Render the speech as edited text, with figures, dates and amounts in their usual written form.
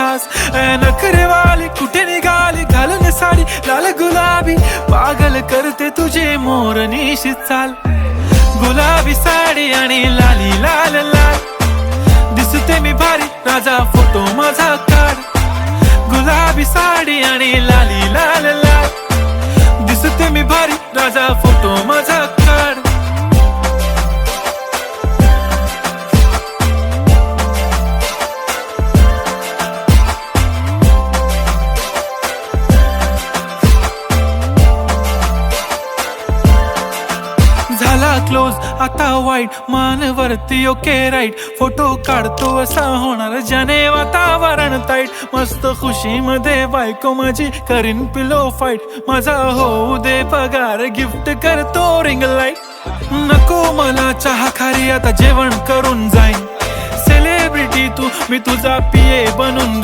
खास. नखरेवाली कुठे निघाली घालून साडी लाल गुलाबी, पागल करते तुझे मोरनीशी चाल. गुलाबी साडी आणि लाली लाल लाल, दिसते मी भारी राजा फोटो माझा काढ. गुलाबी साडी आणि लाली लाल लाल, दिसते मी भारी राजा फोटो माझा काढ. झाला क्लोज आता वाईट, मानवरती ओके राईट. फोटो काढतो असा होणार ज्याने वातावरण ताईट. मस्त खुशी मध्ये बायको माझी करीन पिलो फाईट. माझा होऊ दे पगार गिफ्ट करतो रिंग लाईट. नको मला चहा खारी आता जेवण करून जाईन. सेलिब्रिटी तू मी तुझा पिये बनून